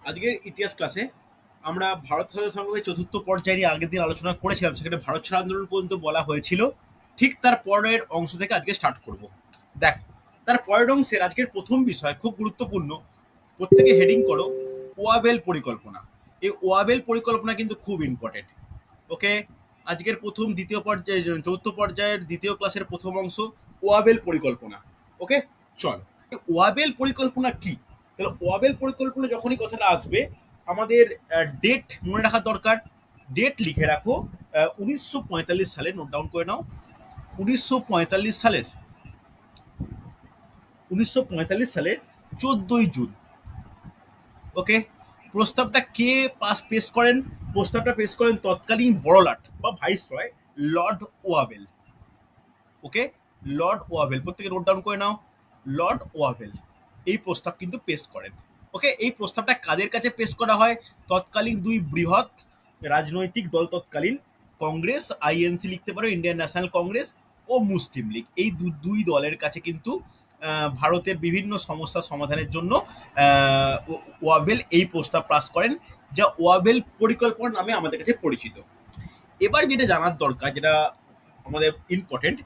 আজকের ইতিহাস ক্লাসে আমরা ভারত স্বাধীনতা সংগ্রামের চতুর্থ পর্যায়ে নিয়ে আগের দিন আলোচনা করেছিলাম। সেখানে ভারত ছাড় আন্দোলন পর্যন্ত বলা হয়েছিল। ঠিক তার পরের অংশ থেকে আজকে স্টার্ট করব। দেখ, তার পরের অংশের আজকের প্রথম বিষয় খুব গুরুত্বপূর্ণ। প্রত্যেকে হেডিং করো ওয়াবেল পরিকল্পনা। এই ওয়াবেল পরিকল্পনা কিন্তু খুব ইম্পর্টেন্ট। ওকে, আজকের প্রথম দ্বিতীয় পর্যায়ে চতুর্থ পর্যায়ের দ্বিতীয় ক্লাসের প্রথম অংশ ওয়াবেল পরিকল্পনা। ওকে, চল। ওয়াবেল পরিকল্পনা কি? তাহলে ওয়াবেল পরিকল্পনা যখনই কথাটা আসবে আমাদের ডেট মনে রাখা দরকার। ডেট লিখে রাখো 1945 সালে, নোট ডাউন করে নাও। 1945 সালের 1945 সালের 14ই জুন। ওকে, প্রস্তাবটা কে পেশ করেন? প্রস্তাবটা পেশ করেন তৎকালীন বড়লাট বা ভাইসরয় লর্ড ওয়াবেল। ওকে, লর্ড ওয়াবেল, প্রত্যেকে নোট ডাউন করে নাও। লর্ড ওয়াবেল এই প্রস্তাব কিন্তু পেশ করেন। ওকে, এই প্রস্তাবটা কাদের কাছে পেশ করা হয়? তৎকালীন দুই বৃহৎ রাজনৈতিক দল, তৎকালীন কংগ্রেস, আইএনসি লিখতে পারো, ইন্ডিয়ান ন্যাশনাল কংগ্রেস, ও মুসলিম লীগ, এই দুই দলের কাছে কিন্তু ভারতের বিভিন্ন সমস্যা সমাধানের জন্য ওয়াবেল এই প্রস্তাব পাস করেন, যা ওয়াবেল পরিকল্পনা নামে আমাদের কাছে পরিচিত। এবার যেটা জানার দরকার, যেটা আমাদের ইম্পর্টেন্ট,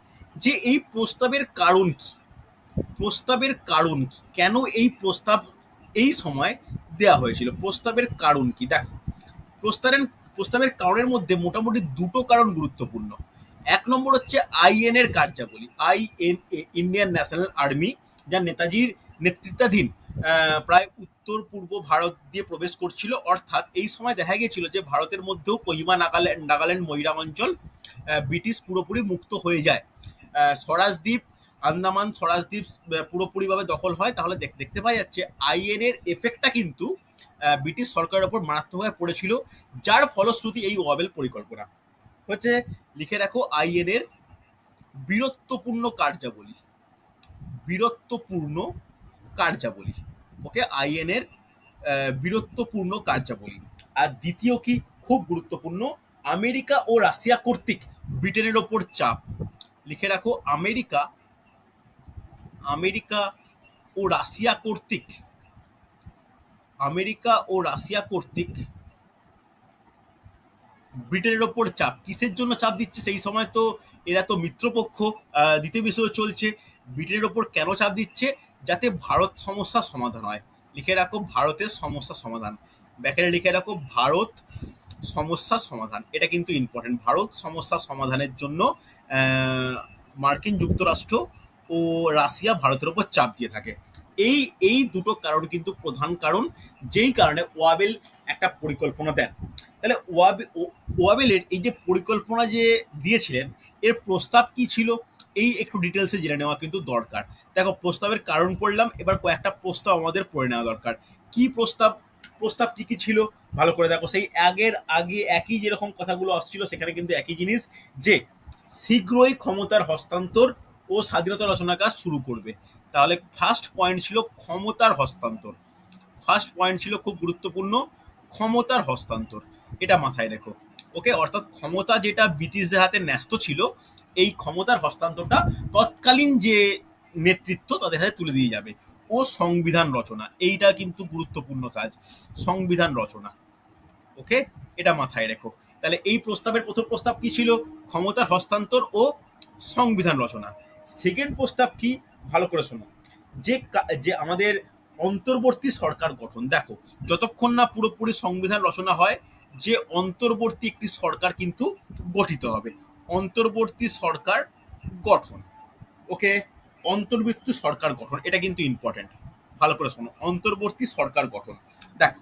যে এই প্রস্তাবের কারণ কি? প্রস্তাবের কারণ কি? কেন এই প্রস্তাব এই সময় দেয়া হয়েছিল? প্রস্তাবের কারণ কি? দেখো, প্রস্তাবের প্রস্তাবের কারণের মধ্যে মোটামুটি দুটো কারণ গুরুত্বপূর্ণ। এক নম্বর হচ্ছে আইএন এর কার্যাবলী। আইএনএ, ইন্ডিয়ান ন্যাশনাল আর্মি, যা নেতাজির নেতৃত্বাধীন প্রায় উত্তর পূর্ব ভারত দিয়ে প্রবেশ করছিল। অর্থাৎ এই সময় দেখা গিয়েছিল যে ভারতের মধ্যেও কোহিমা, নাগাল্যান্ড, মৈরাম অঞ্চল ব্রিটিশ পুরোপুরি মুক্ত হয়ে যায়। স্বরাজদ্বীপ, আন্দামান স্বরাজদ্বীপ পুরোপুরিভাবে দখল হয়। তাহলে দেখতে পাওয়া যাচ্ছে আইএন এর এফেক্টটা কিন্তু ব্রিটিশ সরকারের ওপর মারাত্মকভাবে পড়েছিল, যার ফলশ্রুতি এই ওয়াবেল পরিকল্পনা হচ্ছে। লিখে রাখো আইএন এর বীরত্বপূর্ণ কার্যাবলী। বীরত্বপূর্ণ কার্যাবলী। ওকে, আইএন এর বীরত্বপূর্ণ কার্যাবলী। আর দ্বিতীয় কি, খুব গুরুত্বপূর্ণ, আমেরিকা ও রাশিয়া কর্তৃক ব্রিটেনের ওপর চাপ। লিখে রাখো আমেরিকা ও রাশিয়া কর্তৃক ব্রিটেনের ওপর চাপ। কিসের জন্য চাপ দিচ্ছে? সেই সময় তো এরা তো মিত্রপক্ষ, দ্বিতীয় বিশ্বযুদ্ধ চলছে। ব্রিটেনের ওপর কেন চাপ দিচ্ছে? যাতে ভারত সমস্যা সমাধান হয়। লিখে রাখো ভারতের সমস্যা সমাধান। ব্যাকেটে লিখে রাখো ভারত সমস্যা সমাধান। এটা কিন্তু ইম্পর্টেন্ট। ভারত সমস্যা সমাধানের জন্য মার্কিন যুক্তরাষ্ট্র ও রাশিয়া ভারতের ওপর চাপ দিয়ে থাকে। এই দুটো কারণ কিন্তু প্রধান কারণ, যেই কারণে ওয়াবেল একটা পরিকল্পনা দেন। তাহলে ওয়াবেলের এই যে পরিকল্পনা যে দিয়েছিলেন, এর প্রস্তাব কি ছিল এই একটু ডিটেলসে জেনে নেওয়া কিন্তু দরকার। দেখো, প্রস্তাবের কারণ পড়লাম, এবার কয়েকটা প্রস্তাব আমাদের পড়ে নেওয়া দরকার। কি প্রস্তাব? প্রস্তাব কি কি ছিল ভালো করে দেখো। সেই আগে একই যেরকম কথাগুলো আসছিল, সেখানে কিন্তু একই জিনিস, যে শীঘ্রই ক্ষমতার হস্তান্তর ও স্বাধীনতা রচনা কাজ শুরু করবে। তাহলে ফার্স্ট পয়েন্ট ছিল ক্ষমতার হস্তান্তর। ফার্স্ট পয়েন্ট ছিল খুব গুরুত্বপূর্ণ, ক্ষমতার হস্তান্তর। এটা মাথায় রেখো। ওকে, অর্থাৎ ক্ষমতা যেটা ব্রিটিশদের হাতে ন্যস্ত ছিল, এই ক্ষমতার হস্তান্তরটা তৎকালীন যে নেতৃত্ব তাদের হাতে তুলে দিয়ে যাবে। ও সংবিধান রচনা, এইটা কিন্তু গুরুত্বপূর্ণ কাজ, সংবিধান রচনা। ওকে, এটা মাথায় রেখো। তাহলে এই প্রস্তাবের প্রথম প্রস্তাব কি ছিল? ক্ষমতার হস্তান্তর ও সংবিধান রচনা। সেকেন্ড প্রস্তাব কি? ভালো করে শোনো। যে আমাদের অন্তর্বর্তী সরকার গঠন। দেখো, যতক্ষণ না পুরোপুরি সংবিধান রচনা হয়, যে অন্তর্বর্তী একটি সরকার কিন্তু গঠিত হবে। অন্তর্বর্তী সরকার গঠন। ওকে, অন্তর্বর্তী সরকার গঠন, এটা কিন্তু ইম্পর্টেন্ট। ভালো করে শোনো, অন্তর্বর্তী সরকার গঠন। দেখ,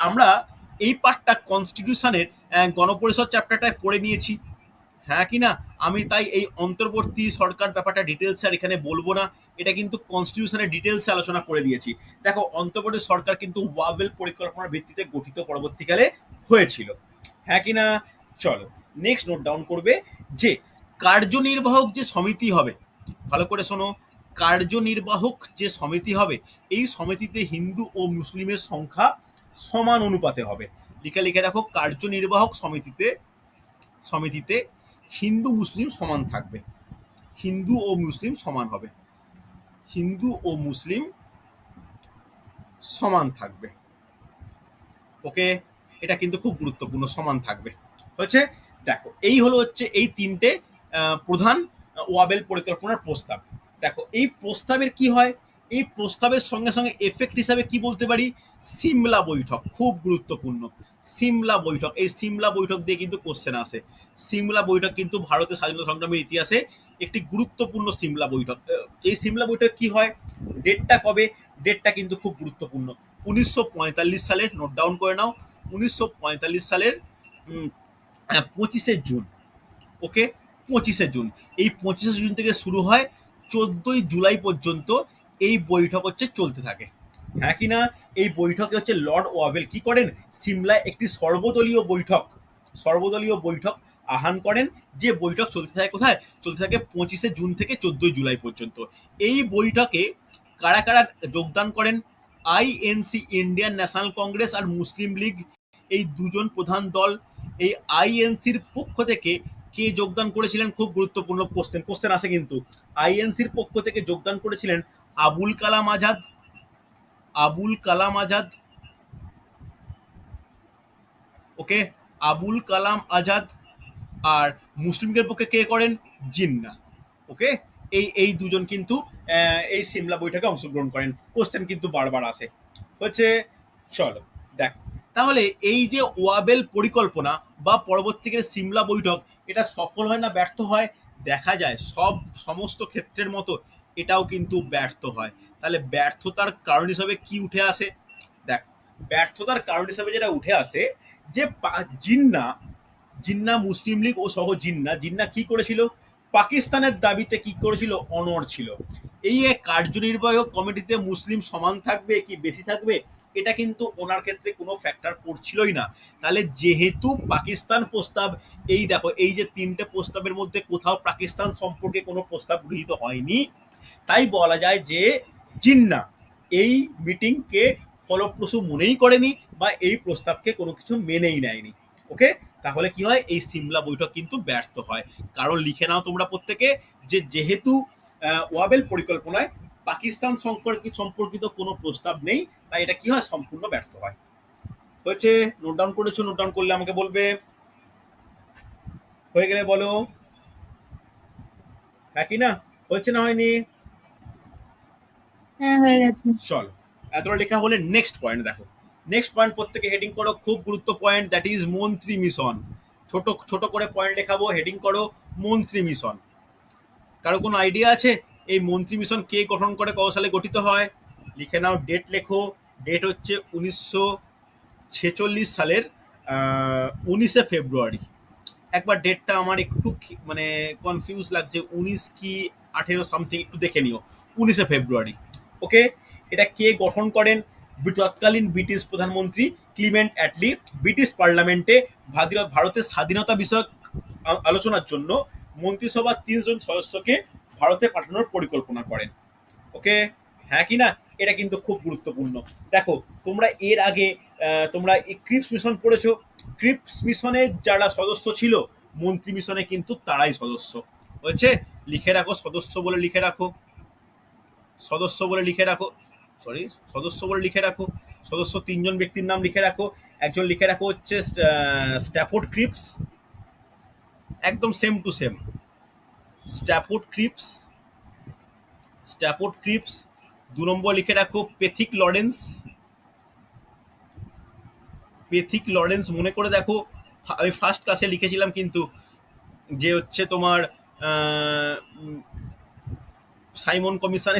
আমরা এই পার্টটা কনস্টিটিউশনের গণপরিষদ চ্যাপ্টারটায় পড়ে নিয়েছি, হ্যাঁ কি না? আমি তাই এই অন্তর্বর্তী সরকার ব্যাপারটা ডিটেলস আর এখানে বলবো না। এটা কিন্তু কনস্টিটিউশনের ডিটেলসে আলোচনা করে দিয়েছি। দেখো, অন্তর্বর্তী সরকার কিন্তু ওয়াবেল পরিকল্পনার ভিত্তিতে গঠিত পরবর্তীকালে হয়েছিল, হ্যাঁ কি না? চলো, নেক্সট নোট ডাউন করবে যে কার্যনির্বাহক যে সমিতি হবে, ভালো করে শোনো, কার্যনির্বাহক যে সমিতি হবে, এই সমিতিতে হিন্দু ও মুসলিমের সংখ্যা সমান অনুপাতে হবে। লিখে রাখো, কার্যনির্বাহক সমিতিতে হিন্দু মুসলিম সমান থাকবে। হিন্দু ও মুসলিম সমান হবে। হিন্দু ও মুসলিম সমান থাকবে। ওকে, এটা কিন্তু খুব গুরুত্বপূর্ণ, সমান থাকবে হচ্ছে। দেখো এই হলো হচ্ছে এই তিনটে প্রধান ওয়াবেল পরিকল্পনার প্রস্তাব। দেখো এই প্রস্তাবের কি হয়, এই প্রস্তাবের সঙ্গে সঙ্গে এফেক্ট হিসাবে কি বলতে পারি, সিমলা বৈঠক খুব গুরুত্বপূর্ণ। সিমলা বৈঠক, এই সিমলা বৈঠক দিয়ে কিন্তু কোশ্চেন আসে। সিমলা বৈঠক কিন্তু ভারতের স্বাধীনতা সংগ্রামের ইতিহাসে একটি গুরুত্বপূর্ণ সিমলা বৈঠক। এই সিমলা বৈঠক কি হয়, ডেটটা কবে, ডেটটা কিন্তু খুব গুরুত্বপূর্ণ। 1945 সালের, নোট ডাউন করে নাও, 1945 সালের 25শে জুন। ওকে, 25শে জুন। এই 25শে জুন থেকে শুরু হয়, 14ই জুলাই পর্যন্ত এই বৈঠক হচ্ছে চলতে থাকে। হ্যাঁ কি না? এই বৈঠকে হচ্ছে লর্ড ওয়াভেল কি করেন, সিমলায় একটি সর্বদলীয় বৈঠক আহ্বান করেন, যে বৈঠক চলতে থাকে কোথায়, চলতে থাকে 25শে জুন থেকে 14ই জুলাই পর্যন্ত। এই বৈঠকে কারা কারা যোগদান করেন, আইএনসি ইন্ডিয়ান ন্যাশনাল কংগ্রেস আর মুসলিম লীগ, এই দুজন প্রধান দল। এই আইএনসির পক্ষ থেকে কে যোগদান করেছিলেন, খুব গুরুত্বপূর্ণ কোশ্চেন আসে কিন্তু। আইএনসির পক্ষ থেকে যোগদান করেছিলেন আবুল কালাম আজাদ, আবুল কালাম আজাদ, ওকে, আবুল কালাম আজাদ। আর মুসলিমদের পক্ষে কে করেন, জিন্না। ওকে, এই দুজন কিন্তু এই সিমলা বৈঠকে অংশগ্রহণ করেন। কোশ্চেন কিন্তু বারবার আসে হচ্ছে। চলো দেখ, তাহলে এই যে ওয়াবেল পরিকল্পনা বা পরবর্তীকালে সিমলা বৈঠক, এটা সফল হয় না ব্যর্থ হয়, দেখা যায় সমস্ত ক্ষেত্রের মতো এটাও কিন্তু ব্যর্থ হয়। তাহলে ব্যর্থতার কারণ হিসাবে কি উঠে আসে, দেখ ব্যর্থতার কারণ হিসাবে যেটা উঠে আসে, যে জিন্না, জিন্না মুসলিম লীগ ও সহ জিন্না, জিন্না কি করেছিল, পাকিস্তানের দাবিতে কি করেছিল, অনড় ছিল। এই এক কার্যনির্বাহক কমিটিতে মুসলিম সমান থাকবে কি বেশি থাকবে, এটা কিন্তু ওনার ক্ষেত্রে কোনো ফ্যাক্টর করছিলই না। তাহলে যেহেতু পাকিস্তান প্রস্তাব, এই দেখো এই যে তিনটে প্রস্তাবের মধ্যে কোথাও পাকিস্তান সম্পর্কে কোনো প্রস্তাব গৃহীত হয়নি, তাই বলা যায় যে জিন্না এই মিটিংকে ফলপ্রসূ মনেই করেনি বা এই প্রস্তাবকে কোনো কিছু মেনেই নেয়নি। ওকে, তাহলে কি হয়, এই সিমলা বৈঠক কিন্তু ব্যর্থ হয়। কারণ লিখে নাও তোমরা প্রত্যেকে, যে যেহেতু ওয়াবেল পরিকল্পনায় পাকিস্তান সম্পর্কিত কোনো প্রস্তাব নেই, তাই এটা কি হয়, সম্পূর্ণ ব্যর্থ হয়। হয়েছে, নোট ডাউন করেছো, নোট ডাউন করলে আমাকে বলবে, হয়ে গেলে বলো, হ্যাঁ কি না, হয়েছে না হয়নি? হ্যাঁ, হয়ে গেছে। চলো, এতটা লেখা হলে নেক্সট পয়েন্ট দেখো। নেক্সট পয়েন্ট প্রত্যেকে হেডিং করো, খুব গুরুত্ব পয়েন্ট, দ্যাট ইজ মন্ত্রী মিশন। ছোট ছোট করে পয়েন্ট লেখাবো, হেডিং করো মন্ত্রী মিশন। কারো কোনো আইডিয়া আছে এই মন্ত্রী মিশন কে গঠন করে, কত সালে গঠিত হয়? লিখে নাও, ডেট লেখো। ডেট হচ্ছে 1946 সালের 19শে ফেব্রুয়ারি। একবার ডেটটা আমার একটু মানে কনফিউজ লাগছে, 19 কি 18 সামথিং, একটু দেখে নিও। 19শে ফেব্রুয়ারি। ওকে, এটা কে গঠন করেন? তৎকালীন ব্রিটিশ প্রধানমন্ত্রী ক্লিমেন্ট অ্যাটলি ব্রিটিশ পার্লামেন্টে ভারতের স্বাধীনতা বিষয়ক আলোচনার জন্য মন্ত্রিসভার 3জন সদস্যকে ভারতে পাঠানোর পরিকল্পনা করেন। ওকে, হ্যাঁ কি না, এটা কিন্তু খুব গুরুত্বপূর্ণ। দেখো তোমরা এর আগে তোমরা এই ক্রিপস মিশন পড়েছো, ক্রিপস মিশনের যারা সদস্য ছিল, মন্ত্রী মিশনে কিন্তু তারাই সদস্য হয়েছে। লিখে রাখো, সদস্য বলে লিখে রাখো, সদস্য বলে লিখে রাখো, সরি, সদস্য বলে লিখে রাখো। সদস্য 3জন ব্যক্তির নাম লিখে রাখো। একজন লিখে রাখো হচ্ছে স্ট্যাফোর্ড ক্রিপস, একদম same to same, Stafford Cripps, Stafford Cripps. 2 number লিখে রাখো পেথিক লরেন্স, পেথিক লরেন্স মনে করে দেখো, আমি ফার্স্ট ক্লাসে লিখেছিলাম কিন্তু, যে হচ্ছে তোমার সাইমন কমিশন,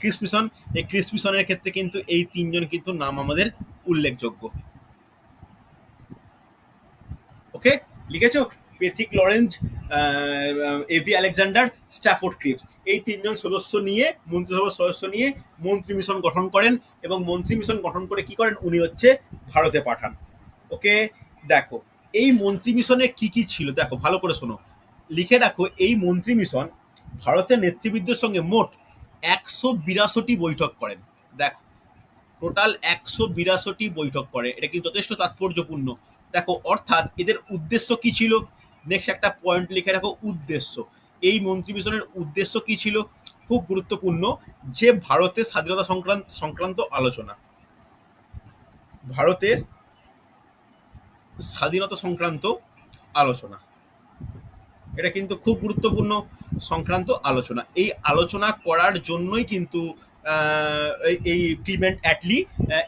ক্রিস মিশন, এই ক্রিস মিশনের ক্ষেত্রে কিন্তু এই 3জন কিন্তু নাম আমাদের উল্লেখযোগ্য। ওকে, লিখেছো, Pethick Lawrence, A V Alexander, Stafford Cripps, এই 3জন সদস্য নিয়ে, মন্ত্রিসভার সদস্য নিয়ে মন্ত্রী মিশন গঠন করেন, এবং মন্ত্রী মিশন গঠন করে কি করেন, উনি হচ্ছে ভারতে পাঠান। ওকে, দেখো এই মন্ত্রী মিশনে কি কি ছিল, দেখো ভালো করে শোনো, লিখে রাখো। এই মন্ত্রী মিশন ভারতের নেতৃবৃন্দের সঙ্গে মোট 182টি বৈঠক করেন। দেখো টোটাল 182টি বৈঠক করে, এটা কিন্তু যথেষ্ট তাৎপর্যপূর্ণ। দেখো অর্থাৎ এদের উদ্দেশ্য কি ছিল, নেক্সট একটা পয়েন্ট লিখে রাখো, উদ্দেশ্য। এই মন্ত্রী মিশনের উদ্দেশ্য কি ছিল, খুব গুরুত্বপূর্ণ, যে ভারতের স্বাধীনতা সংক্রান্ত আলোচনা, ভারতের স্বাধীনতা সংক্রান্ত আলোচনা। এটা কিন্তু খুব গুরুত্বপূর্ণ সংক্রান্ত আলোচনা। এই আলোচনা করার জন্যই কিন্তু এই ক্লিমেন্ট অ্যাটলি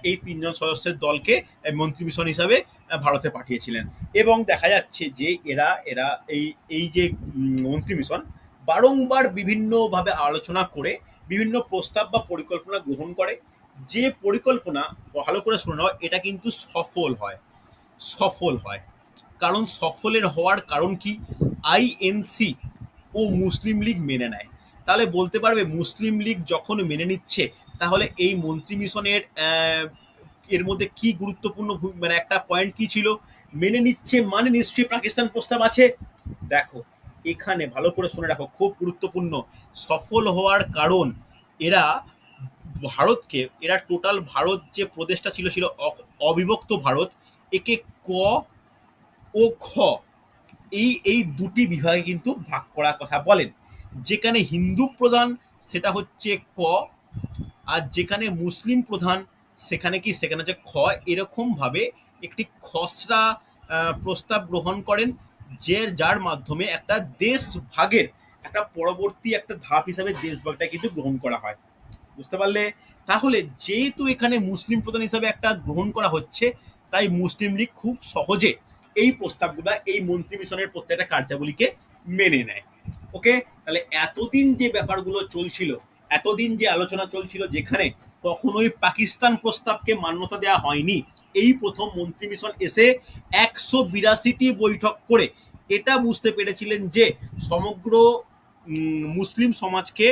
এই ৩ জন সদস্যের দলকে মন্ত্রী মিশন হিসাবে ভারতে পাঠিয়েছিলেন। এবং দেখা যাচ্ছে যে এরা এরা এই এই যে মন্ত্রী মিশন বারংবার বিভিন্নভাবে আলোচনা করে বিভিন্ন প্রস্তাব বা পরিকল্পনা গ্রহণ করে। যে পরিকল্পনা ভালো করে শুনে নাও, এটা কিন্তু সফল হয়। সফল হয়। কারণ সফলের হওয়ার কারণ কি? আইএনসি ও মুসলিম লীগ মেনে নেয়। তাহলে বলতে পারবে মুসলিম লীগ যখন মেনে নিচ্ছে, তাহলে এই মন্ত্রী মিশনের এর মধ্যে কি গুরুত্বপূর্ণ মানে একটা পয়েন্ট কি ছিল? মেনে নিচ্ছে মানে নিশ্চয়ই পাকিস্তান প্রস্তাব আছে। দেখো, এখানে ভালো করে শুনে রাখো, খুব গুরুত্বপূর্ণ। সফল হওয়ার কারণ, এরা ভারতকে, এরা টোটাল ভারত যে প্রদেশটা ছিল ছিল অবিভক্ত ভারত, একে ক ও খ এই দুটি বিভাগে কিন্তু ভাগ করার কথা বলেন। যেখানে হিন্দু প্রধান সেটা হচ্ছে ক, আর যেখানে মুসলিম প্রধান সেখানে কি, সেখানে হচ্ছে খ। এরকম ভাবে একটি খসড়া প্রস্তাব গ্রহণ করেন, যার মাধ্যমে একটা দেশ ভাগের একটা পরবর্তী একটা ধাপ হিসাবে দেশ ভাগটা কিন্তু গ্রহণ করা হয়। বুঝতে পারলে? তাহলে যেহেতু এখানে মুসলিম প্রধান হিসাবে একটা গ্রহণ করা হচ্ছে, তাই মুসলিম লীগ খুব সহজে এই প্রস্তাবগুলো, এই মন্ত্রী মিশনের প্রত্যেকটা কার্যাবলীকে মেনে নেয়। ওকে, তাহলে এতদিন যে ব্যাপারগুলো চলছিল, এতদিন যে আলোচনা চলছিল, যেখানে কখনোই পাকিস্তান প্রস্তাবকে মান্যতা দেওয়া হয়নি, এই প্রথম মন্ত্রী মিশন এসে ১৮২টি বৈঠক করে এটা বুঝতে পেরেছিলেন যে সমগ্র মুসলিম সমাজকে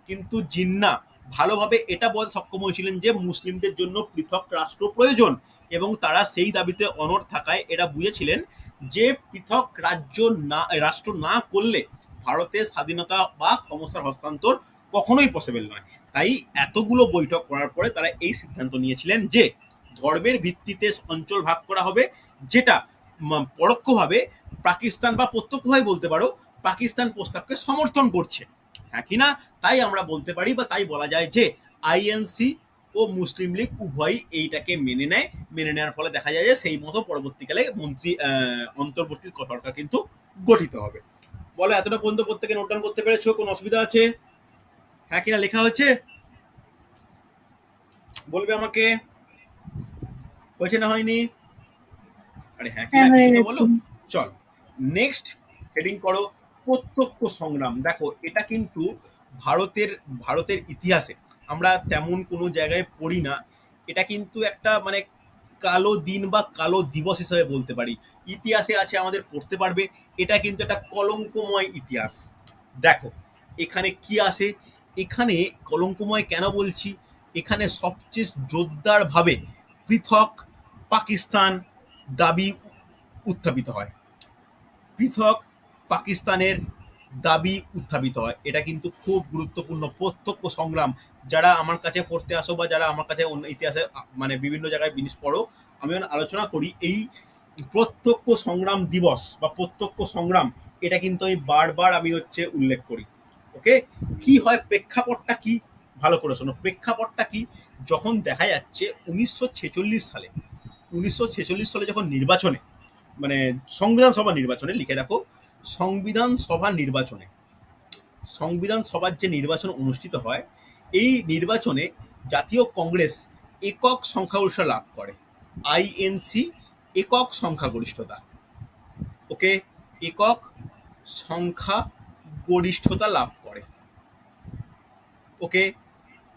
কিন্তু জিন্না ভালোভাবে এটা বলতে সক্ষম হয়েছিলেন যে মুসলিমদের জন্য পৃথক রাষ্ট্র প্রয়োজন, এবং তারা সেই দাবিতে অনড় থাকায় এরা বুঝেছিলেন যে পৃথক রাষ্ট্র না করলে ভারতের স্বাধীনতা বা ক্ষমতার হস্তান্তর কখনোই পসিবল নয়। তাই এতগুলো বৈঠক করার পরে তারা এই সিদ্ধান্ত নিয়েছিলেন যে ধর্মের ভিত্তিতে অঞ্চল ভাগ করা হবে, যেটা পরোক্ষভাবে পাকিস্তান, বা প্রত্যক্ষভাবে বলতে পারো পাকিস্তান প্রস্তাবকে সমর্থন করছে। হ্যাঁ কিনা? তাই আমরা বলতে পারি, বা তাই বলা যায় যে আইএনসি ও মুসলিম লীগ উভয়ই এইটাকে মেনে নেয়। মেনে নেওয়ার ফলে দেখা যায় যে সেই মতো পরবর্তীকালে অন্তর্বর্তী সরকার কিন্তু গঠিত হবে। বলো, এতটা পর্যন্ত প্রত্যেকে নোট ডাউন করতে পেরেছো? কোনো অসুবিধা আছে? হ্যাঁ কিনা লেখা হয়েছে? বলবে আমাকে, হয়েছে না হয়নি? আরে হ্যাঁ কিনা হয়ে কিছু তো গেছে। বলো। চল, নেক্সট হেডিং করো প্রত্যক্ষ সংগ্রাম। দেখো, এটা কিন্তু ভারতের ভারতের ইতিহাসে আমরা তেমন কোনো জায়গায় পড়ি না। এটা কিন্তু একটা মানে কালো দিন বা কালো দিবস হিসেবে বলতে পারি। ইতিহাসে আছে, আমাদের পড়তে পারবে। এটা কিন্তু একটা কলঙ্কময় ইতিহাস। দেখো, এখানে কি আসে? এখানে কলঙ্কময় কেন বলছি? এখানে সবচেয়ে জোরদারভাবে পৃথক পাকিস্তান দাবি উত্থাপিত হয়। পৃথক পাকিস্তানের দাবি উত্থাপিত হয়। এটা কিন্তু খুব গুরুত্বপূর্ণ প্রত্যক্ষ সংগ্রাম। যারা আমার কাছে পড়তে আসো, বা যারা আমার কাছে অন্য ইতিহাসে মানে বিভিন্ন জায়গায় জিনিস পড়ো, আমি যখন আলোচনা করি এই প্রত্যক্ষ সংগ্রাম দিবস বা প্রত্যক্ষ সংগ্রাম, এটা কিন্তু আমি বারবার আমি উল্লেখ করি। ওকে, কি হয়, প্রেক্ষাপটটা কি? ভালো করে শোনো, প্রেক্ষাপটটা কি? যখন দেখা যাচ্ছে ১৯৪৬ সালে, ১৯৪৬ সালে যখন নির্বাচনে, মানে সংবিধান সভা নির্বাচনে, লিখে রাখো, সংবিধান সভা নির্বাচনে, সংবিধান সভার যে নির্বাচন অনুষ্ঠিত হয়, এই নির্বাচনে জাতীয় কংগ্রেস একক সংখ্যাগরিষ্ঠতা লাভ করে। আইএনসি একক সংখ্যাগরিষ্ঠতা। ওকে, একক সংখ্যাগরিষ্ঠতা লাভ করে। ওকে,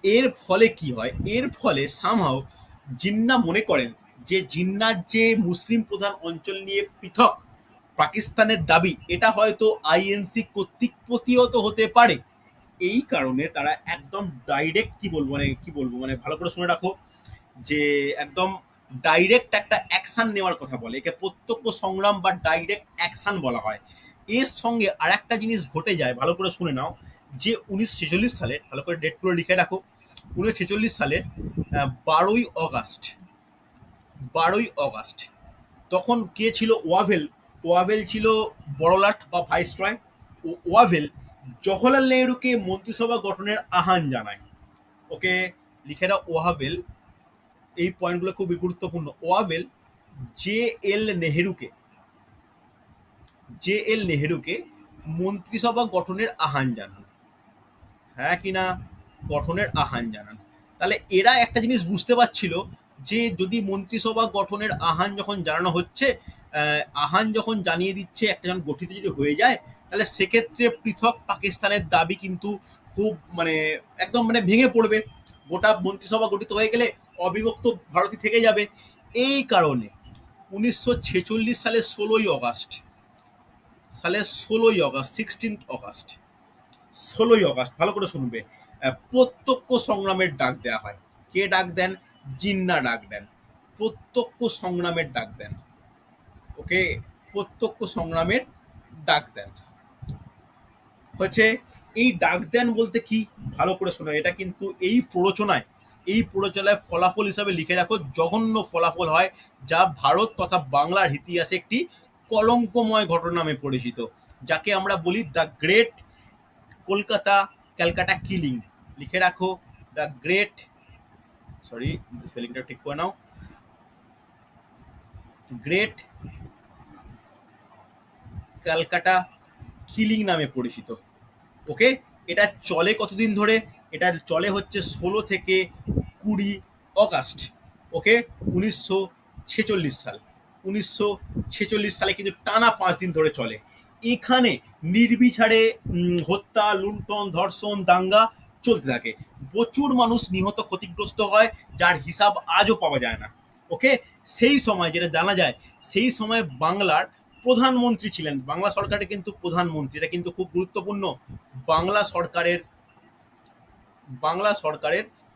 এর ফলে কি হয়? এর ফলে সামহাও জিন্না মনে করেন যে জিন্নার যে মুসলিম প্রধান অঞ্চল নিয়ে পৃথক পাকিস্তানের দাবি, এটা হয়তো আইএনসি কর্তৃক প্রতিহত হতে পারে। এই কারণে তারা একদম ডাইরেক্ট কি বলবো, ভালো করে শুনে রাখো, যে একদম ডাইরেক্ট একটা অ্যাকশন নেওয়ার কথা বলে। একে প্রত্যক্ষ সংগ্রাম বা ডাইরেক্ট অ্যাকশন বলা হয়। এর সঙ্গে আর একটা জিনিস ঘটে যায়, ভালো করে শুনে নাও, যে ১৯৪৬ সালে, ভালো করে ডেটগুলো লিখে রাখো, ১৯৪৬ সালের ১২ই অগাস্ট, ১২ই অগাস্ট তখন কে ছিল? ওয়াভেল। ওয়াভেল ছিল বড়লাট বা ভাইসরয়। ওয়াভেল জওহরলাল নেহরুকে মন্ত্রিসভা গঠনের আহ্বান জানায়। ওকে, লিখে দাও ওয়াভেল। এই পয়েন্টগুলো খুবই গুরুত্বপূর্ণ। ওয়াভেল জে এল নেহেরুকে মন্ত্রিসভা গঠনের আহ্বান জানান। হ্যাঁ কিনা? গঠনের আহ্বান জানান। তাহলে এরা একটা জিনিস বুঝতে পারছিল যে যদি মন্ত্রিসভা গঠনের আহ্বান যখন জানানো হচ্ছে, আহ্বান যখন জানিয়ে দিচ্ছে একটা যখন গঠিত যদি হয়ে যায়, তাহলে সেক্ষেত্রে পৃথক পাকিস্তানের দাবি কিন্তু খুব মানে একদম মানে ভেঙে পড়বে। গোটা মন্ত্রিসভা গঠিত হয়ে গেলে অবিভক্ত ভারতই থেকে যাবে। এই কারণে 1946 16ই অগাস্ট ভালো করে শুনবে, প্রত্যক্ষ সংগ্রামের ডাক দেওয়া হয়। কে ডাক দেন? জিন্না ডাক দেন। প্রত্যক্ষ সংগ্রামের ডাক দেন। ওকে, প্রত্যক্ষ সংগ্রামের ডাক দেন হচ্ছে। এই ডাক দেন বলতে কি, ভালো করে শোনো, এটা কিন্তু এই প্ররোচনায় ফলাফল হিসাবে লিখে রাখো, জঘন্য ফলাফল হয় যা ভারত তথা বাংলার ইতিহাসে একটি কলঙ্কময় ঘটনা নামে পরিচিত, যাকে আমরা বলি দ্য গ্রেট ক্যালকাটা কিলিং। লিখে রাখো, দ্য গ্রেট, সরি স্পেলিংটা ঠিক করে নাও, গ্রেট ক্যালকাটা কিলিং নামে পরিচিত। ওকে, এটা চলে কতদিন ধরে? এটা চলে হচ্ছে 16 থেকে 20 অগাস্ট। ওকে, 1946 সাল। 1946 সালে কিন্তু টানা 5 দিন ধরে চলে। এখানে নির্বিচারে হত্যা, লুণ্ঠন, ধর্ষণ, দাঙ্গা চলতে থাকে। প্রচুর মানুষ নিহত, ক্ষতিগ্রস্ত হয়, যার হিসাব আজও পাওয়া যায় না। ওকে, সেই সময় যেটা জানা যায়, সেই সময় বাংলার প্রধানমন্ত্রী ছিলেন, বাংলা সরকারের কিন্তু প্রধানমন্ত্রী, এটা কিন্তু খুব গুরুত্বপূর্ণ। বাংলা সরকারের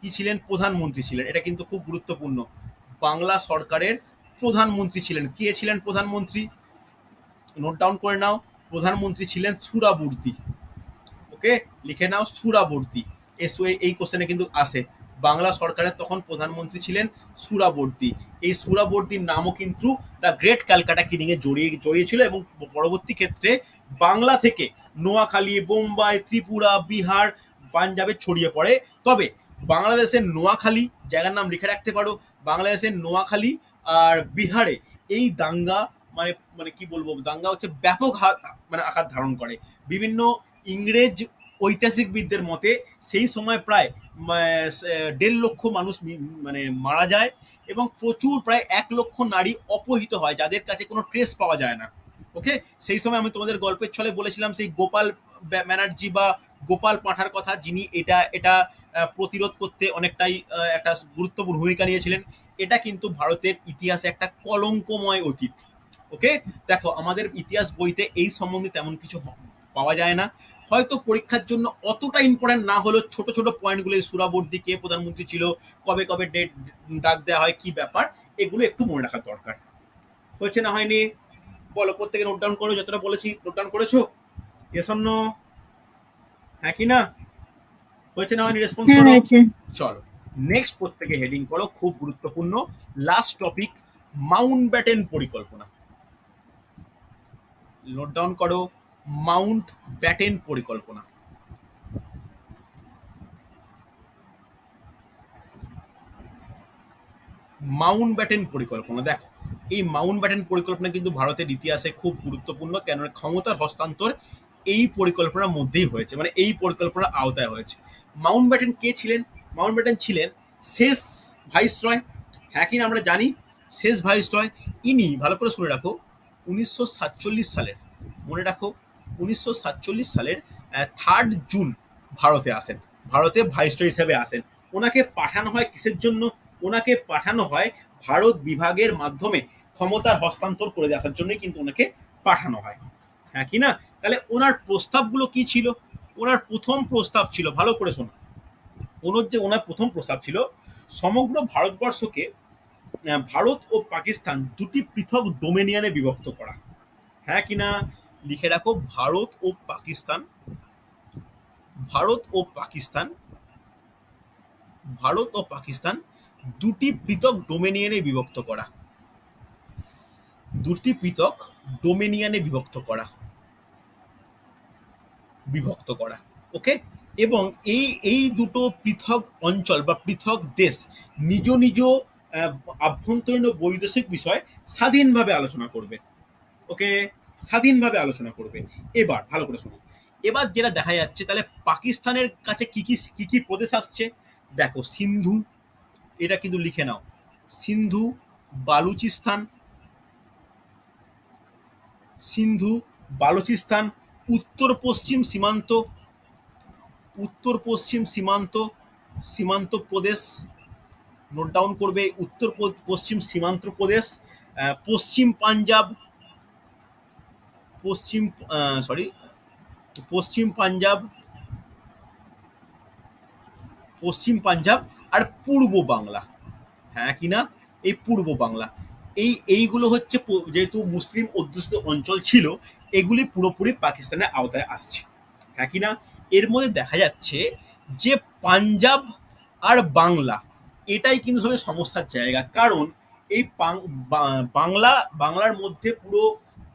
কি ছিলেন? প্রধানমন্ত্রী ছিলেন, এটা কিন্তু খুব গুরুত্বপূর্ণ। বাংলা সরকারের প্রধানমন্ত্রী ছিলেন। কে ছিলেন প্রধানমন্ত্রী? নোট ডাউন করে নাও, প্রধানমন্ত্রী ছিলেন সুরাবর্দী। ওকে, লিখে নাও সুরাবর্দী। এই কোশ্চেনে কিন্তু আসে, বাংলা সরকারের তখন প্রধানমন্ত্রী ছিলেন সুরাবর্দী। এই সুরাবর্দীর নামও কিন্তু দ্য গ্রেট ক্যালকাটা কিলিং এ জড়িয়েছিল, এবং পরবর্তী ক্ষেত্রে বাংলা থেকে নোয়াখালী, বোম্বাই, ত্রিপুরা, বিহার, পাঞ্জাবে ছড়িয়ে পড়ে। তবে বাংলাদেশের নোয়াখালী জায়গার নাম লিখে রাখতে পারো, বাংলাদেশের নোয়াখালী আর বিহারে এই দাঙ্গা মানে মানে কি বলবো, দাঙ্গা হচ্ছে ব্যাপক মানে আকার ধারণ করে। বিভিন্ন ইংরেজ ঐতিহাসিকবিদদের মতে সেই সময় প্রায় 1.5 লক্ষ মানুষ মানে মারা যায়, এবং প্রচুর প্রায় 1 লক্ষ নারী অপহৃত হয়, যাদের কাছে কোনো ট্রেস পাওয়া যায় না। ওকে, সেই সময় আমি তোমাদের গল্পের ছলে বলেছিলাম সেই গোপাল ব্যানার্জি বা গোপাল পাঁঠার কথা, যিনি এটা প্রতিরোধ করতে অনেকটাই একটা গুরুত্বপূর্ণ ভূমিকা নিয়েছিলেন। এটা কিন্তু ভারতের ইতিহাসে একটা কলঙ্কময় অতীত। ওকে, দেখো আমাদের ইতিহাস বইতে এই সম্বন্ধে তেমন কিছু পাওয়া যায় না। হয়তো পরীক্ষার জন্য অতটা ইম্পর্টেন্ট না হলেও ছোট ছোট পয়েন্টগুলো, সুরাবর্দী কে প্রধানমন্ত্রী ছিল, কবে কবে ডেট ডাক দেওয়া হয়, কি ব্যাপার, এগুলো একটু মনে রাখা দরকার। হয়েছে না হয়নি? বলো, প্রত্যেকে নোট ডাউন করো, যতটা বলেছি নোট ডাউন করেছো? Yes or no? হ্যাঁ কি না? হয়েছে না হয়নি? রেসপন্স হ্যাঁ করো। হয়েছে। চলো নেক্সট প্রত্যেকে হেডিং করো, খুব গুরুত্বপূর্ণ লাস্ট টপিক, মাউন্ট ব্যাটেন পরিকল্পনা। নোট ডাউন করো, মাউন্ট ব্যাটেন পরিকল্পনা। মাউন্ট ব্যাটেন পরিকল্পনা, দেখো এই মাউন্ট ব্যাটেন পরিকল্পনা কিন্তু ভারতের ইতিহাসে খুব গুরুত্বপূর্ণ, কেন ক্ষমতার হস্তান্তর এই পরিকল্পনার মধ্যেই হয়েছে, মানে এই পরিকল্পনার আওতায় হয়েছে। মাউন্ট ব্যাটেন কে ছিলেন? মাউন্ট ব্যাটেন ছিলেন শেষ ভাইসরয়। হ্যাঁ কিনা আমরা জানি, শেষ ভাইসরয়। ইনি, ভালো করে শুনে রাখো, 1947 সালের, মনে রাখো 1947 সালের 3 জুন ভারতে আসেন, ভারতে ভাইসরয় হিসেবে আসেন। ওনাকে পাঠানো হয় কিসের জন্য? ওনাকে পাঠানো হয় ভারত বিভাগের মাধ্যমে ক্ষমতার হস্তান্তর করে আসার জন্যই কিন্তু ওনাকে পাঠানো হয়। হ্যাঁ কি না? তাহলে ওনার প্রস্তাবগুলো কি ছিল? ওনার প্রথম প্রস্তাব ছিল, ভালো করে শোনো, ওনার প্রথম প্রস্তাব ছিল সমগ্র ভারতবর্ষকে ভারত ও পাকিস্তান দুটি পৃথক ডোমেনিয়নে বিভক্ত করা। হ্যাঁ কিনা? লিখে রাখো, ভারত ও পাকিস্তান দুটি পৃথক ডোমেনিয়নে বিভক্ত করা। দুটি পৃথক ডোমেনিয়নে বিভক্ত করা। ওকে, এবং এই দুটো পৃথক অঞ্চল বা পৃথক দেশ নিজ নিজ আহ, আভ্যন্তরীণ ও বৈদেশিক বিষয় স্বাধীনভাবে আলোচনা করবে। ওকে, স্বাধীনভাবে আলোচনা করবে। এবার ভালো করে শুনুন, এবার যেটা দেখা যাচ্ছে, তাহলে পাকিস্তানের কাছে কি কি প্রদেশ আসছে। দেখো, সিন্ধু, এটা কিন্তু লিখে নাও, সিন্ধু, বালুচিস্তান, সিন্ধু, বালুচিস্তান, উত্তর পশ্চিম সীমান্ত, উত্তর পশ্চিম সীমান্ত, সীমান্ত প্রদেশ, নোট ডাউন করবে, উত্তর পশ্চিম সীমান্ত প্রদেশ, পশ্চিম পাঞ্জাব, পশ্চিম, সরি, পশ্চিম পাঞ্জাব, পশ্চিম পাঞ্জাব, আর পূর্ব বাংলা। হ্যাঁ কি না, এই পূর্ব বাংলা, এইগুলো হচ্ছে যেহেতু মুসলিম অধ্যুষিত অঞ্চল ছিল, এগুলি পুরোপুরি পাকিস্তানের আওতায় আসছে। হ্যাঁ কি না, এর মধ্যে দেখা যাচ্ছে যে পাঞ্জাব আর বাংলা, এটাই কিন্তু হবে সমস্যার জায়গা। কারণ এই বাংলা, বাংলার মধ্যে পুরো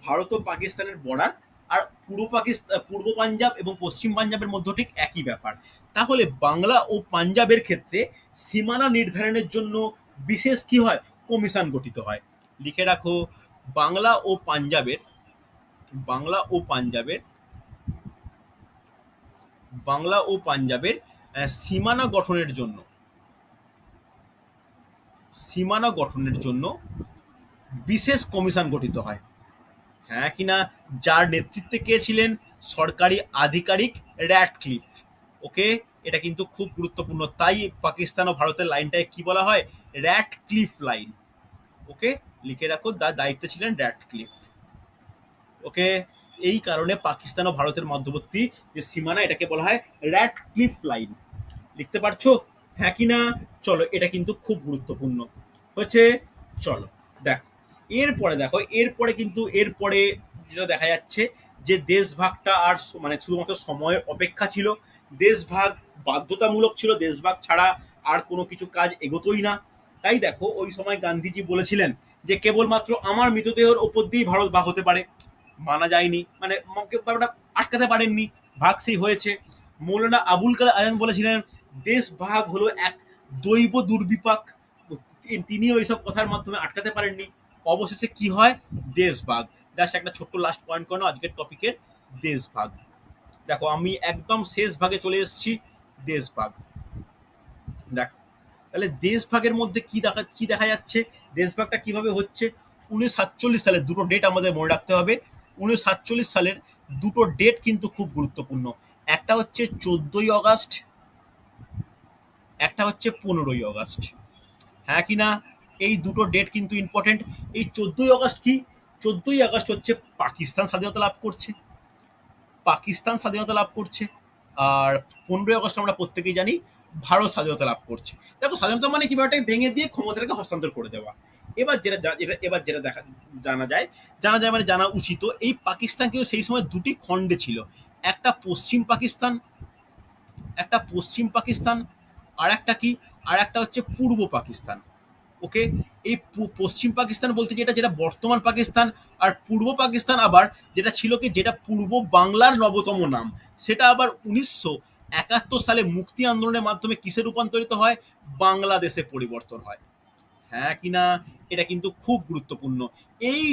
ভারত ও পাকিস্তানের বর্ডার, আর পূর্ব পাঞ্জাব এবং পশ্চিম পাঞ্জাবের মধ্যে ঠিক একই ব্যাপার। তাহলে বাংলা ও পাঞ্জাবের ক্ষেত্রে সীমানা নির্ধারণের জন্য বিশেষ কি হয়, কমিশন গঠিত হয়। লিখে রাখো, বাংলা ও পাঞ্জাবের, বাংলা ও পাঞ্জাবের, বাংলা ও পাঞ্জাবের সীমানা গঠনের জন্য, সীমানা গঠনের জন্য বিশেষ কমিশন গঠিত হয়। হ্যাঁ কিনা, যার নেতৃত্বে কে ছিলেন, সরকারি আধিকারিক র্যাডক্লিফ। ওকে, এটা কিন্তু খুব গুরুত্বপূর্ণ, তাই পাকিস্তান ও ভারতের লাইনটাকে কি বলা হয়, র্যাডক্লিফ লাইন। ওকে, লিখে রাখো, তার দায়িত্বে ছিলেন র্যাডক্লিফ। ওকে, এই কারণে পাকিস্তান ও ভারতের মধ্যবর্তী যে সীমানা, এটাকে বলা হয় র্যাডক্লিফ লাইন। লিখতে পারছো, হ্যাঁ কি না। চলো, এটা কিন্তু খুব গুরুত্বপূর্ণ হচ্ছে। চলো দেখো, এরপরে দেখো, এরপরে কিন্তু এরপরে যেটা দেখা যাচ্ছে, যে দেশভাগটা আর মানে শুধুমাত্র সময়ের অপেক্ষা ছিল। দেশভাগ বাধ্যতামূলক ছিল, দেশভাগ ছাড়া আর কোনো কিছু কাজ এগোতোই না। তাই দেখো, ওই সময় গান্ধীজি বলেছিলেন যে কেবলমাত্র আমার মৃতদেহের ওপর দিয়েই ভারত ভাগ হতে পারে। মানা যায়নি, মানে ব্যাপারটা আটকাতে পারেননি, ভাগ সেই হয়েছে। মৌলানা আবুল কালাম আজাদ বলেছিলেন দেশ ভাগ হলো এক দৈব দুর্বিপাক, তিনিও এইসব কথার মাধ্যমে আটকাতে পারেননি। অবশেষে কি হয়, দেশ ভাগ। জাস্ট একটা ছোট্ট লাস্ট পয়েন্ট করো আজকের টপিকের, দেশ ভাগ। দেখো, আমি একদম শেষ ভাগে চলে এসেছি, দেশ ভাগ। দেখো, তাহলে দেশ ভাগের মধ্যে কি দেখা যাচ্ছে, দেশ ভাগটা কিভাবে হচ্ছে। 1947 সালের দুটো ডেট আমাদের মনে রাখতে হবে। 1947 সালের দুটো ডেট কিন্তু খুব গুরুত্বপূর্ণ। একটা হচ্ছে 14ই আগস্ট, একটা হচ্ছে 15ই আগস্ট। হ্যাঁ কি না, এই দুটো ডেট কিন্তু ইম্পর্টেন্ট। এই 14ই আগস্ট কি, 14ই আগস্ট হচ্ছে পাকিস্তান স্বাধীনতা লাভ করছে, পাকিস্তান স্বাধীনতা লাভ করছে। আর 15ই আগস্ট আমরা প্রত্যেকেই জানি ভারত স্বাধীনতা লাভ করছে। দেখো, স্বাধীনতা মানে কি, ব্যাপারটাকে ভেঙে দিয়ে ক্ষমতাটাকে হস্তান্তর করে দেওয়া। এবার যেটা জানা যায় মানে জানা উচিত, এই পাকিস্তান কিন্তু সেই সময় দুটি খণ্ডে ছিল। একটা পশ্চিম পাকিস্তান, একটা পশ্চিম পাকিস্তান, আর একটা কি, আর একটা হচ্ছে পূর্ব পাকিস্তান। ওকে, এই পশ্চিম পাকিস্তান বলতে যেটা যেটা বর্তমান পাকিস্তান, আর পূর্ব পাকিস্তান আবার যেটা ছিল কি, যেটা পূর্ব বাংলার নবতম নাম, সেটা আবার 1971 সালে মুক্তি আন্দোলনের মাধ্যমে কিসে রূপান্তরিত হয়, বাংলাদেশে পরিবর্তন হয়। হ্যাঁ কিনা, এটা কিন্তু খুব গুরুত্বপূর্ণ। এই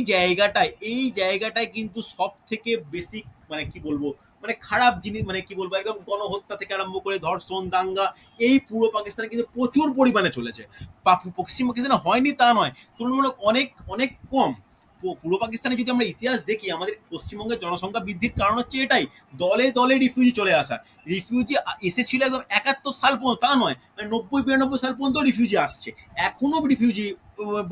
জায়গাটায় কিন্তু সব থেকে বেশি, মানে কি বলবো, মানে খারাপ জিনিস, মানে কি বলবো, একদম গণহত্যা থেকে আরম্ভ করে ধর্ষণ, দাঙ্গা, এই পূর্ব পাকিস্তানে কিন্তু প্রচুর পরিমাণে চলেছে। পশ্চিম পাকিস্তানে হয়নি তা নয়, তুলনামূলক অনেক অনেক কম। পূর্ব পাকিস্তানে যদি আমরা ইতিহাস দেখি, আমাদের পশ্চিমবঙ্গের জনসংখ্যা বৃদ্ধির কারণ হচ্ছে এটাই, দলে দলে রিফিউজি চলে আসা। রিফিউজি এসেছিল একদম 71 সাল পর্যন্ত, তা নয়, মানে 90-92 সাল পর্যন্ত রিফিউজি আসছে। এখনো রিফিউজি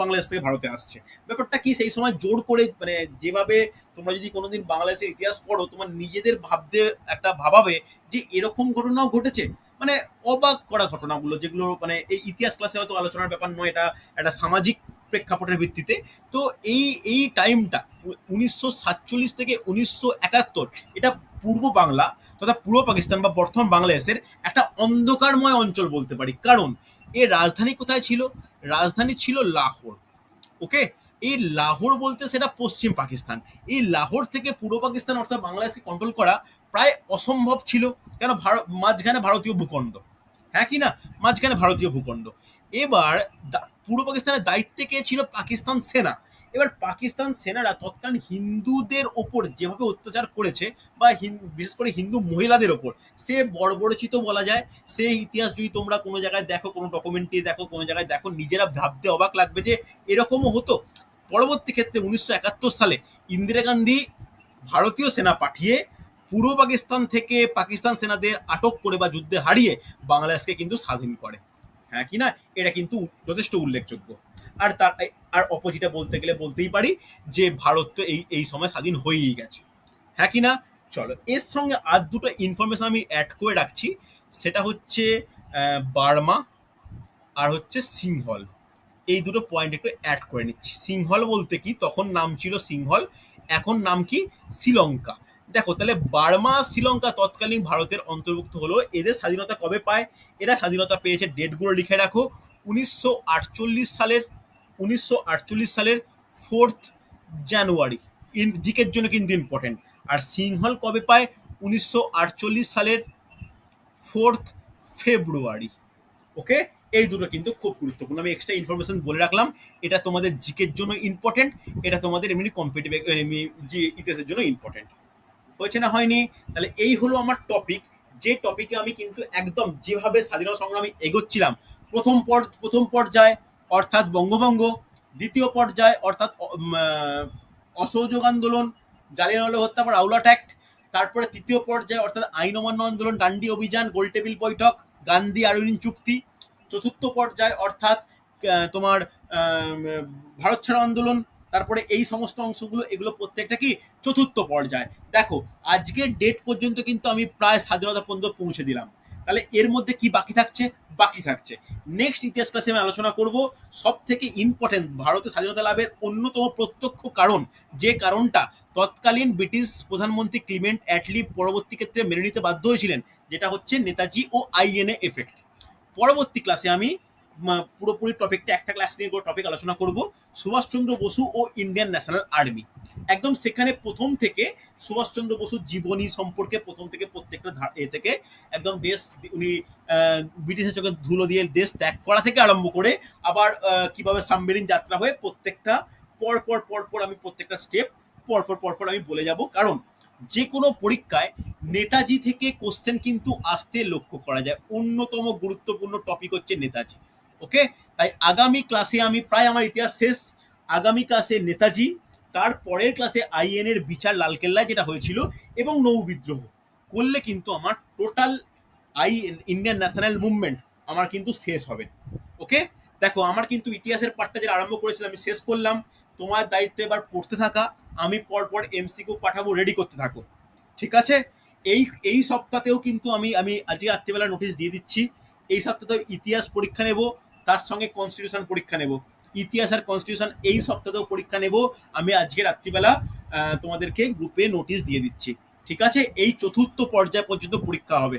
বাংলাদেশ থেকে ভারতে আসছে। ব্যাপারটা কি, সেই সময় জোর করে, মানে যেভাবে তোমরা যদি কোনোদিন বাংলাদেশের ইতিহাস পড়ো, তোমার নিজেদের ভাবতে একটা ভাবাবে যে এরকম ঘটনাও ঘটেছে। মানে অবাক করা ঘটনাগুলো, যেগুলো মানে এই ইতিহাস ক্লাসে হয়তো আলোচনার ব্যাপার নয়, এটা একটা সামাজিক প্রেক্ষাপটের ভিত্তিতে। তো এই টাইমটা 1947 থেকে 1971, এটা পূর্ব বাংলা তথা পূর্ব পাকিস্তান বা বর্তমান বাংলাদেশের একটা অন্ধকারময় অঞ্চল বলতে পারি। কারণ এর রাজধানী কোথায় ছিল, রাজধানী ছিল লাহোর। ওকে, এই লাহোর বলতে সেটা পশ্চিম পাকিস্তান। এই লাহোর থেকে পূর্ব পাকিস্তান অর্থাৎ বাংলাদেশকে কন্ট্রোল করা প্রায় অসম্ভব ছিল। কেন, মাঝখানে ভারতীয় ভূখণ্ড। হ্যাঁ কি না, মাঝখানে ভারতীয় ভূখণ্ড। এবার পূর্ব পাকিস্তানের দায়িত্বে কে ছিল? পাকিস্তান সেনা। এবার পাকিস্তান সেনারা তৎকালীন হিন্দুদের ওপর যেভাবে অত্যাচার করেছে, বা বিশেষ করে হিন্দু মহিলাদের ওপর, সে বর্বরচিত বলা যায়। সেই ইতিহাস যদি তোমরা কোনো জায়গায় দেখো, কোনো ডকুমেন্টারি দেখো, কোনো জায়গায় দেখো, নিজেরা ভাবতে অবাক লাগবে যে এরকমও হতো। পরবর্তী ক্ষেত্রে 1971 সালে ইন্দিরা গান্ধী ভারতীয় সেনা পাঠিয়ে পূর্ব পাকিস্তান থেকে পাকিস্তান সেনাদের আটক করে বা যুদ্ধে হারিয়ে বাংলাদেশকে কিন্তু স্বাধীন করে। হ্যাঁ কি না? এটা কিন্তু যথেষ্ট উল্লেখযোগ্য। আর তার আর অপোজিটে বলতে গেলে বলতেই পারি যে ভারত তো এই সময় স্বাধীন হয়েই গেছে। হ্যাঁ কি না? চলো, এর সঙ্গে আর দুটো ইনফরমেশন আমি অ্যাড করে রাখছি। সেটা হচ্ছে বার্মা, আর হচ্ছে সিংহল। এই দুটো পয়েন্ট একটু অ্যাড করে নিচ্ছি। সিংহল বলতে কি, তখন নাম ছিল সিংহল, এখন নাম কি? শ্রীলঙ্কা। দেখো তাহলে বার্মা শ্রীলঙ্কা তৎকালীন ভারতের অন্তর্ভুক্ত হলো। এদের স্বাধীনতা কবে পায়? এরা স্বাধীনতা পেয়েছে, ডেটগুলো লিখে রাখো, 1948 সালের 1948 সালের 4th জানুয়ারি। জিকের জন্য কিন্তু ইম্পর্টেন্ট। আর সিংহল কবে পায়? 1948 সালের 4th ফেব্রুয়ারি। ওকে, এই দুটো কিন্তু খুব গুরুত্বপূর্ণ, আমি এক্সট্রা ইনফরমেশন বলে রাখলাম। এটা তোমাদের জিকের জন্য ইম্পর্টেন্ট, এটা তোমাদের এমনি কম্পিটিটিভ যে ইতিহাসের জন্য ইম্পর্টেন্ট। হয়েছে না হয়নি? তাহলে এই হলো আমার টপিক, যে টপিকে আমি কিন্তু একদম যেভাবে স্বাধীনতা সংগ্রামী এগোচ্ছিলাম, প্রথম পর্যায় অর্থাৎ বঙ্গভঙ্গ, দ্বিতীয় পর্যায় অর্থাৎ অসহযোগ আন্দোলন, জালিয়ানওয়ালা হত্যা বা রাওলাট অ্যাক্ট, তারপরে তৃতীয় পর্যায়ে অর্থাৎ আইন অমান্য আন্দোলন, ডান্ডি অভিযান, গোলটেবিল বৈঠক, গান্ধী আরউইন চুক্তি, চতুর্থ পর্যায় অর্থাৎ তোমার ভারত ছাড়ো আন্দোলন, তারপরে এই সমস্ত অংশগুলো, এগুলো প্রত্যেকটা কি চতুর্থ পর্যায়। দেখো আজকের ডেট পর্যন্ত কিন্তু আমি প্রায় স্বাধীনতা পর্যন্ত পৌঁছে দিলাম। তাহলে এর মধ্যে কি বাকি থাকছে? বাকি থাকছে নেক্সট ইতিহাস ক্লাসে আমি আলোচনা করব সব থেকে ইম্পর্টেন্ট ভারতের স্বাধীনতা লাভের অন্যতম প্রত্যক্ষ কারণ, যে কারণটা তৎকালীন ব্রিটিশ প্রধানমন্ত্রী ক্লিমেন্ট অ্যাটলি পরবর্তী ক্ষেত্রে মেনে নিতে বাধ্য হয়েছিলেন, যেটা হচ্ছে নেতাজি ও আইএনএ এফেক্ট। পরবর্তী ক্লাসে আমি পুরোপুরি টপিকটা একটা ক্লাস নিয়ে টপিক আলোচনা করব, সুভাষচন্দ্র বসু ও ইন্ডিয়ান ন্যাশনাল আর্মি। একদম সেখানে প্রথম থেকে সুভাষচন্দ্র বসুর জীবনী সম্পর্কে প্রথম থেকে প্রত্যেকটা থেকে একদম দেশ, উনি ব্রিটিশের চোখে ধুলো দিয়ে দেশ ত্যাগ করা থেকে আরম্ভ করে আবার কিভাবে সাবমেরিন যাত্রা হয়ে প্রত্যেকটা পর আমি প্রত্যেকটা স্টেপ পর আমি বলে যাব। কারণ যে কোনো পরীক্ষায় নেতাজি থেকে কোশ্চেন কিন্তু আসতে লক্ষ্য করা যায়। অন্যতম গুরুত্বপূর্ণ টপিক হচ্ছে নেতাজি। ওকে, তাই আগামী ক্লাসে আমি প্রায় আমার ইতিহাস শেষ। আগামী ক্লাসে নেতাজি, তার পরের ক্লাসে আইএন এর বিচার লালকেল্লায় যেটা হয়েছিল এবং নৌ বিদ্রোহ করলে কিন্তু আমার টোটাল ইন্ডিয়ান ন্যাশনাল মুভমেন্ট আমার কিন্তু শেষ হবে। ওকে, দেখো আমার কিন্তু ইতিহাসের পাঠটা যেটা আরম্ভ করেছিলাম আমি শেষ করলাম। তোমার দায়িত্ব এবার পড়তে থাকা, আমি পর এমসিকিউ পাঠাবো, রেডি করতে থাকো। ঠিক আছে? এই সপ্তাহতেও কিন্তু আমি আজকে রাত্রিবেলা নোটিশ দিয়ে দিচ্ছি, এই সপ্তাহতেও ইতিহাস পরীক্ষা নেব, তার সঙ্গে কনস্টিটিউশন পরীক্ষা নেব। ইতিহাস আর কনস্টিটিউশন এই সপ্তাহতেও পরীক্ষা নেব, আমি আজকে রাত্রিবেলা তোমাদেরকে গ্রুপে নোটিশ দিয়ে দিচ্ছি। ঠিক আছে? এই চতুর্থ পর্যায় পর্যন্ত পরীক্ষা হবে।